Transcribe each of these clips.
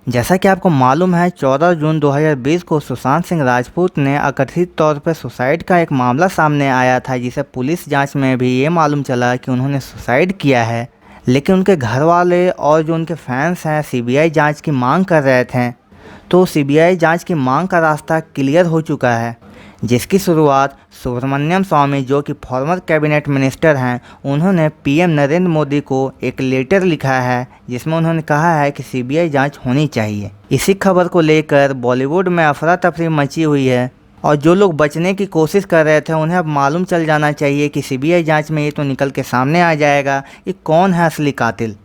जैसा कि आपको मालूम है 14 जून 2020 को सुशांत सिंह राजपूत ने अकथित तौर पर सुसाइड का एक मामला सामने आया था, जिसे पुलिस जांच में भी ये मालूम चला कि उन्होंने सुसाइड किया है। लेकिन उनके घर वाले और जो उनके फैंस हैं सीबीआई जांच की मांग कर रहे थे, तो सीबीआई जांच की मांग का रास्ता क्लियर हो चुका है, जिसकी शुरुआत सुब्रमण्यम स्वामी जो कि फॉर्मर कैबिनेट मिनिस्टर हैं, उन्होंने पीएम नरेंद्र मोदी को एक लेटर लिखा है, जिसमें उन्होंने कहा है कि सीबीआई जांच होनी चाहिए। इसी खबर को लेकर बॉलीवुड में अफरा तफरी मची हुई है और जो लोग बचने की कोशिश कर रहे थे उन्हें अब मालूम चल जाना चाहिए कि सीबीआई जांच में ये तो निकल के सामने आ जाएगा कि कौन है असली कातिल।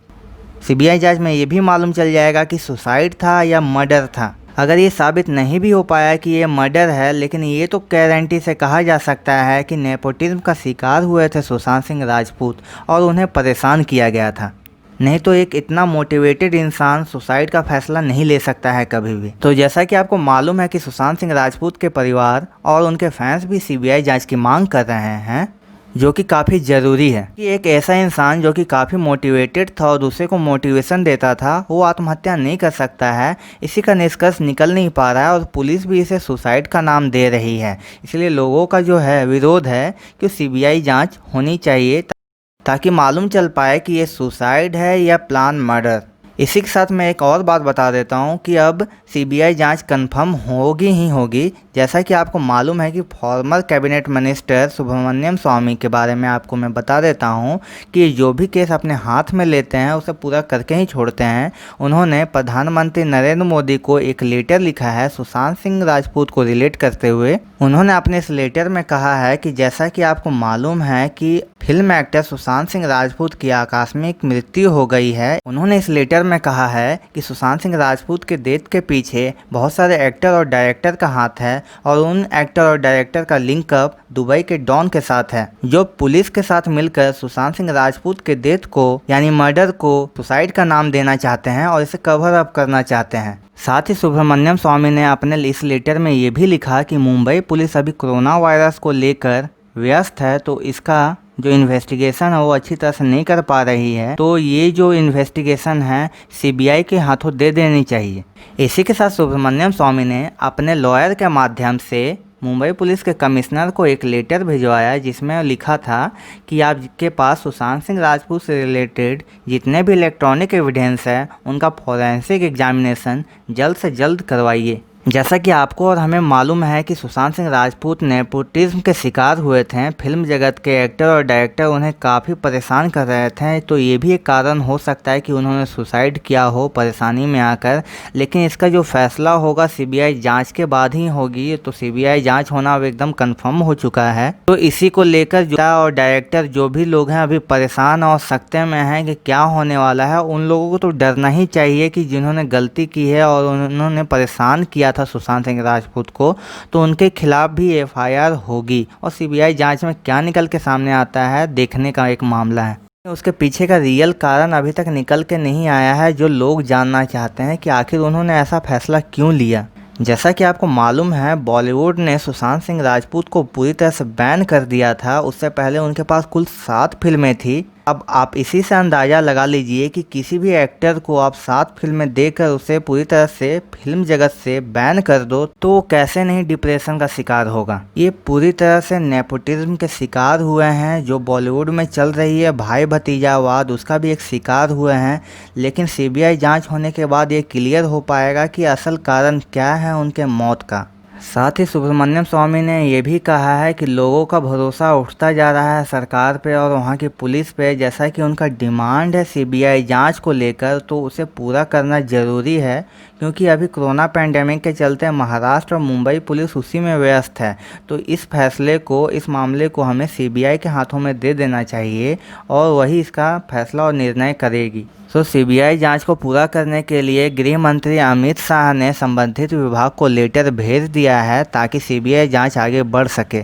सीबीआई जांच में ये भी मालूम चल जाएगा कि सुसाइड था या मर्डर था। अगर ये साबित नहीं भी हो पाया कि ये मर्डर है, लेकिन ये तो गारंटी से कहा जा सकता है कि नेपोटिज्म का शिकार हुए थे सुशांत सिंह राजपूत और उन्हें परेशान किया गया था। नहीं तो एक इतना मोटिवेटेड इंसान सुसाइड का फैसला नहीं ले सकता है कभी भी। तो जैसा कि आपको मालूम है कि सुशांत सिंह राजपूत के परिवार और उनके फैंस भी सीबीआई जांच की मांग कर रहे हैं, जो कि काफ़ी ज़रूरी है कि एक ऐसा इंसान जो कि काफ़ी मोटिवेटेड था और दूसरे को मोटिवेशन देता था, वो आत्महत्या नहीं कर सकता है। इसी का निष्कर्ष निकल नहीं पा रहा है और पुलिस भी इसे सुसाइड का नाम दे रही है। इसलिए लोगों का जो है विरोध है कि सीबीआई जांच होनी चाहिए ताकि मालूम चल पाए कि ये सुसाइड है या प्लान मर्डर। इसी के साथ मैं एक और बात बता देता हूँ कि अब सीबीआई जांच कंफर्म होगी ही होगी। जैसा कि आपको मालूम है कि फॉर्मर कैबिनेट मिनिस्टर सुब्रमण्यम स्वामी के बारे में आपको मैं बता देता हूँ कि जो भी केस अपने हाथ में लेते हैं उसे पूरा करके ही छोड़ते हैं। उन्होंने प्रधानमंत्री नरेंद्र मोदी को एक लेटर लिखा है सुशांत सिंह राजपूत को रिलेट करते हुए। उन्होंने अपने इस लेटर में कहा है कि जैसा कि आपको मालूम है कि फिल्म एक्टर सुशांत सिंह राजपूत की आकस्मिक मृत्यु हो गई है। उन्होंने इस लेटर में कहा है कि सुशांत सिंह राजपूत के डेथ के पीछे बहुत सारे एक्टर और डायरेक्टर का हाथ है और उन एक्टर और डायरेक्टर का लिंकअप दुबई के डॉन के साथ है, जो पुलिस के साथ मिलकर सुशांत सिंह राजपूत के डेथ को यानी मर्डर को सुसाइड का नाम देना चाहते हैं और इसे कवर अप करना चाहते हैं। साथ ही सुब्रमण्यम स्वामी ने अपने इस लेटर में ये भी लिखा कि मुंबई पुलिस अभी कोरोना वायरस को लेकर व्यस्त है, तो इसका जो इन्वेस्टिगेशन है वो अच्छी तरह से नहीं कर पा रही है, तो ये जो इन्वेस्टिगेशन है सीबीआई के हाथों दे देनी चाहिए। इसी के साथ सुब्रमण्यम स्वामी ने अपने लॉयर के माध्यम से मुंबई पुलिस के कमिश्नर को एक लेटर भिजवाया, जिसमें लिखा था कि आपके पास सुशांत सिंह राजपूत से रिलेटेड जितने भी इलेक्ट्रॉनिक एविडेंस है उनका फॉरेंसिक एग्जामिनेशन जल्द से जल्द करवाइए। जैसा कि आपको और हमें मालूम है कि सुशांत सिंह राजपूत नेपोटिज्म के शिकार हुए थे। फिल्म जगत के एक्टर और डायरेक्टर उन्हें काफ़ी परेशान कर रहे थे, तो ये भी एक कारण हो सकता है कि उन्होंने सुसाइड किया हो परेशानी में आकर। लेकिन इसका जो फैसला होगा सीबीआई जांच के बाद ही होगी, तो सीबीआई जांच होना अब एकदम कंफर्म हो चुका है। तो इसी को लेकर जो और डायरेक्टर जो भी लोग हैं अभी परेशान और सकते में हैं कि क्या होने वाला है, उन लोगों को तो डरना ही चाहिए कि जिन्होंने गलती की है और उन्होंने परेशान किया था सुशांत सिंह राजपूत को, तो उनके खिलाफ भी एफआईआर होगी। और सीबीआई जांच में क्या निकल के सामने आता है देखने का एक मामला है। उसके पीछे का रियल कारण अभी तक निकल के नहीं आया है, जो लोग जानना चाहते हैं कि आखिर उन्होंने ऐसा फैसला क्यों लिया। जैसा कि आपको मालूम है बॉलीवुड ने सुशांत सिंह राजपूत को पूरी तरह से बैन कर दिया था। उससे पहले उनके पास कुल 7 फिल्में थी। अब आप इसी से अंदाज़ा लगा लीजिए कि किसी भी एक्टर को आप 7 फिल्में देकर उसे पूरी तरह से फिल्म जगत से बैन कर दो तो वो कैसे नहीं डिप्रेशन का शिकार होगा। ये पूरी तरह से नेपोटिज्म के शिकार हुए हैं। जो बॉलीवुड में चल रही है भाई भतीजावाद, उसका भी एक शिकार हुए हैं। लेकिन सीबीआई जांच होने के बाद ये क्लियर हो पाएगा कि असल कारण क्या है उनके मौत का। साथ ही सुब्रमण्यम स्वामी ने यह भी कहा है कि लोगों का भरोसा उठता जा रहा है सरकार पे और वहाँ की पुलिस पे। जैसा कि उनका डिमांड है सीबीआई जांच को लेकर, तो उसे पूरा करना ज़रूरी है, क्योंकि अभी कोरोना पैंडेमिक के चलते महाराष्ट्र और मुंबई पुलिस उसी में व्यस्त है। तो इस फैसले को, इस मामले को हमें सीबीआई के हाथों में दे देना चाहिए और वही इसका फैसला और निर्णय करेगी। सीबीआई जांच को पूरा करने के लिए गृह मंत्री अमित शाह ने संबंधित विभाग को लेटर भेज दिया है ताकि सीबीआई जांच आगे बढ़ सके।